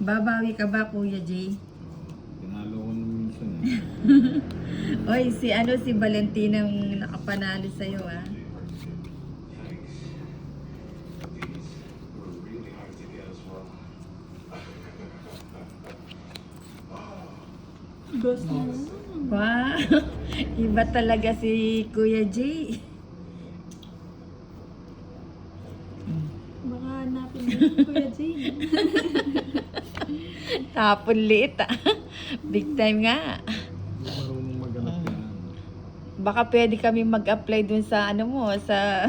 Babawi ka ba, Kuya Jay? Tinalo ko nung minsan Oy, si Valentina ang nakapanalo sa'yo, ah. Ghost na. Wow! Iba talaga si Kuya Jay. Baka hanapin mo Kuya Jay. Tapon liit, ah. Big time nga. Hindi marunong maganap yan. Baka pwede kami mag-apply dun sa ano mo, sa...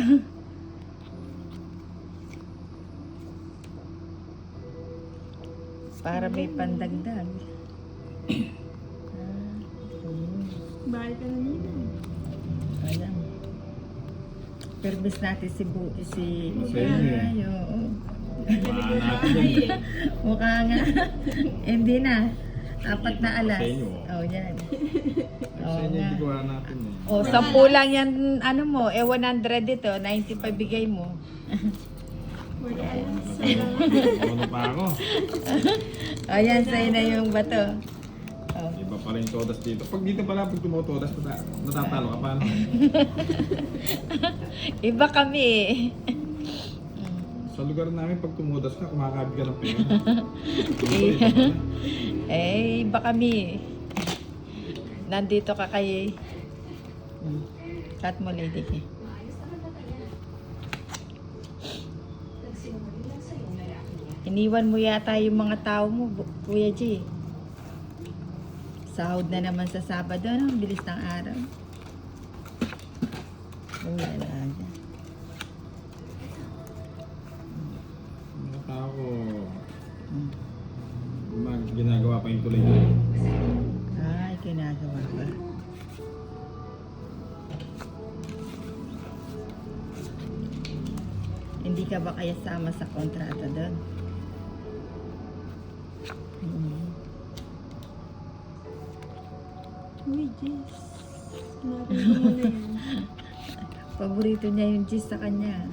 para may pandagdag. Bahay ka na nila. Ayan. Perbis natin si Sa inyo eh. Ay, oo. Mahanapin yan. Mukha nga. Hindi na. 4 na alas. Sa inyo. Oh, yan. Sa Oo inyo nga. hindi ko hanapin eh. Oh, 10 lang yan, ano mo, 100 ito, 95 bigay mo. Wala alas. Ano pa ako? Ayan, sa'yo na yung bato. Oh. Iba pa rin todas dito. Pag dito pala, pag tumutodas, natatalo ka pa. No? Iba kami. Sa lugar namin, pag tumudas ka, kumakabi ka ng pera. Iba kami. Nandito ka kay... Cut mo, lady. Iniwan mo yata yung mga tao mo, Kuya G. Sahod na naman sa Sabado, no? Bilis ng araw. Wala na. Mga tao ko, ginagawa pa yung tuloy namin. Ay, ginagawa pa. Hindi ka ba kaya sama sa kontrata doon? Uy, Jess. Hanapin mo muna yan. Paborito niya yung cheese sa kanya.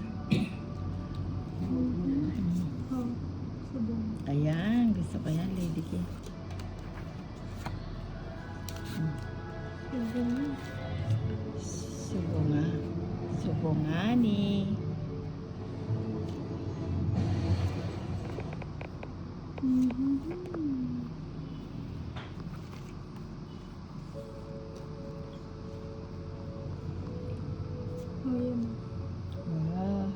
Oh, sabong. Ayan, gusto ko yan, Lady K. Sabong na. Subo nga. Subo nga ni. Oh, yan. Wow.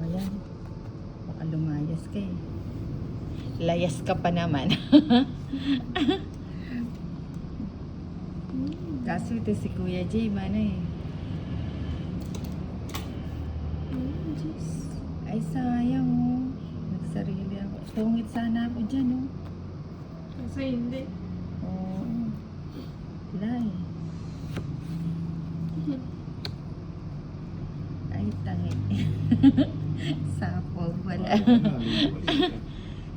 Ayan. Baka lumayas ka eh. Layas ka pa naman. Kaso ito si Kuya Jay, mana eh. Jess. Ay, sayang oh. Nagsarili ako. Tungit sana ako dyan oh. Kasi hindi. Oo. Wala eh. Ay, tangi. Sapo wala.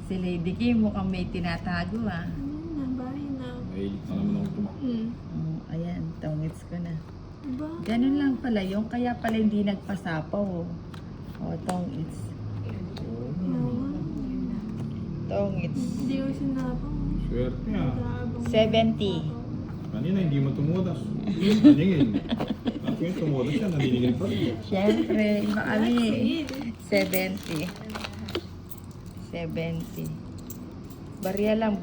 Si Lady Kim mukhang may tinatago ah. Ayan na, bahay na. Mahilig pa naman ako tumakbo. Ayan, tongits ko na. Diba? Ganun lang pala yung kaya pala hindi nagpasapaw oh. Oh, tongits. Oo. Tongits. Hindi ko sinabang. Swerte ah. 70. Kanina hindi mo tumudas. Naningin. Tapos yung tumudas siya, naniningil pa rin. Siyempre, iba kami. Sige. 70. 70. Barya lang.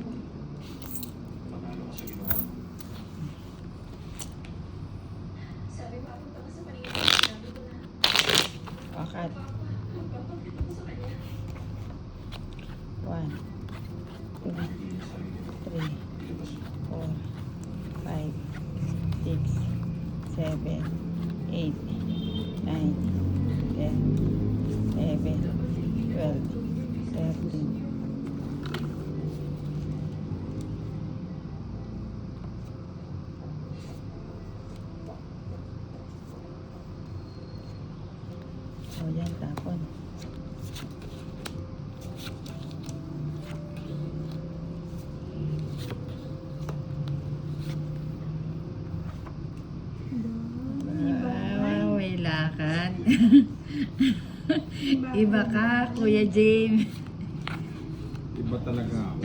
Akat. 1, 2, 3, 4, 5, 6, 7, 8, 9, 10, 11, 12, 13. O yan, tapon. Wow, may lakad. Diba? Iba ka, Kuya James. Iba talaga ako.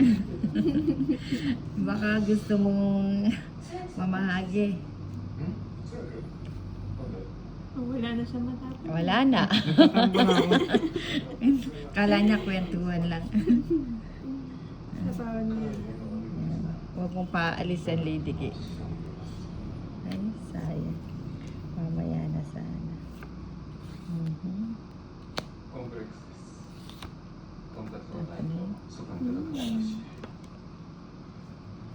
Baka gusto mong mamahagi. Oh, wala na siya matapos. Wala na. Nagtatamba na ako. Kala niya kwentuhan lang. Napawan niya. Huwag mong paalisan, Lady K. Ay, sayang. Mamaya na sana. Mhm. コンプレックスです。コンタクトがないと外に出られないし、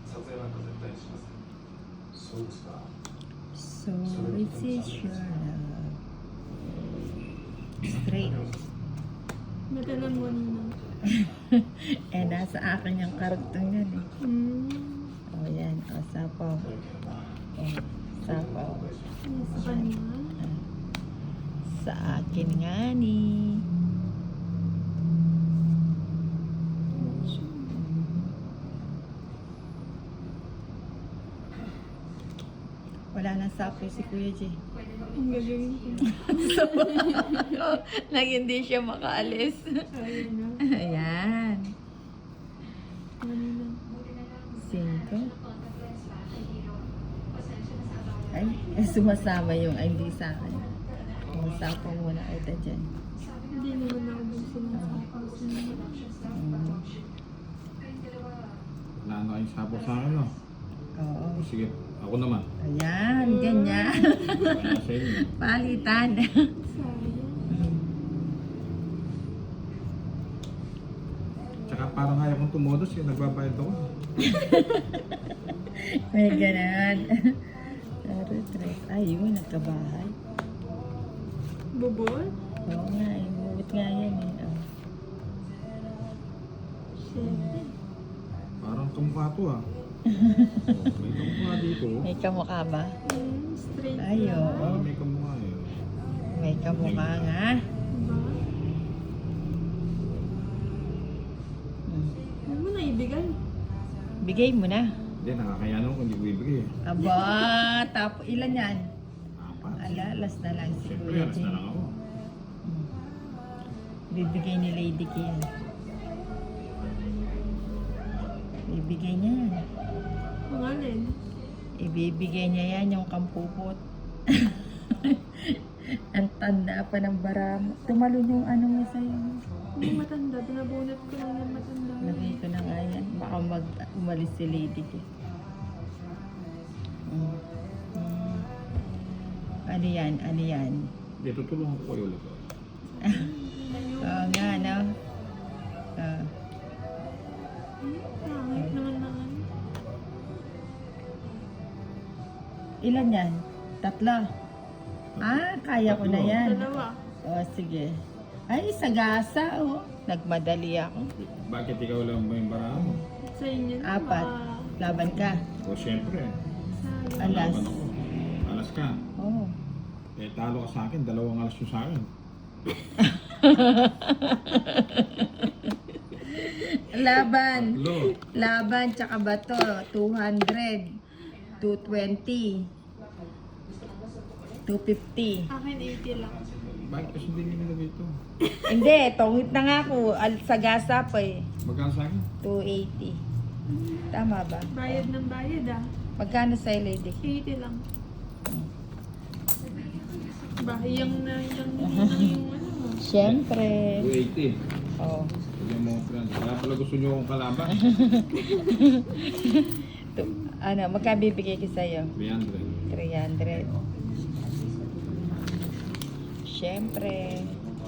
撮影なんか絶対にしません。そうですか。 So, this is your love. Straight. Matalan mo nina. Eh, nasa akin yung karugtong yan eh. O, yan. O, sapaw. O, sapaw. Sa kanya. Sa akin nga ni. Wala nang sapo si Kuya J. Ang gagawin ko. Nang hindi siya makaalis. Ayun na. Ayan. Kanina. 5. Ay, sumasama yung ay hindi sa akin. Usapan muna kita dyan. Hindi naman ako dun sinasapaw sa inyo. Wala na kayong sapo sa akin, no? Oo. Sige, ako naman. Ayan, ganyan. Kaya sa inyo. Palitan. Sayang. Tsaka parang ayaw kong tumodos, yung nagbabayad ako. May ganan. Ayun, nagkabahay. Bubol? Oo nga, bubot nga yan eh. Oh. Shit. Parang kamukha to, ah. May kamukha dito. May kamukha ba? Straight Ay, lang. oo. Parang may kamukha eh. May kamukha nga. Diba? Huwag mo na ibigay. Bigay mo na. Hindi, nakakaya naman kung hindi ko ibigay eh. Aba, ilan yan? 4. Ala, last na lang si Siyempre, Kuya alas Jay. na lang ako. Bibigay ni Lady K yan. Bibigay niya yan. Mga alin. Ibibigay niya yan yung kampupot. Ang tanda pa ng baramo. Tumalon yung ano mo sa'yo. Hindi matanda. Pinabunot ko lang yung matanda. Lagay ko na nga yan. Baka umalis si Lady K. Mm. Mm. Ano yan? Ano yan? Hindi, tutulungan ko kayo ulit. Oo nga, no? Pangit naman na ano. Ilan yan? 3. Ah, kaya ko na yan. Dalawa. O, sige. Ay, sagasa, oh. Nagmadali ako. Bakit ikaw lang ba yung baramo? Sa inyo na. 4. Laban ka. O siyempre, Sayang. Alas. laban ako. Alas ka. Oh. Eh, talo ka sa akin, 2 alas yung sa akin. Laban. 3. Laban, tsaka bato. 200. 220. 250. Akin 80 lang. Bakit kasi hindi nilagay ito? Hindi, tungit na nga ako. Sagasa pa eh. Magkano sa akin? 280. Tama ba? Bayad ng bayad ah. Magkano sa'yo, Lady? 80 lang. Bahiyang na yung ano. Siyempre. 280. Oh. Sabi mo, friend, kaya pala gusto nyo akong kalaban. Ano, magkabibigay ko sa'yo? 300. 300. Siyempre.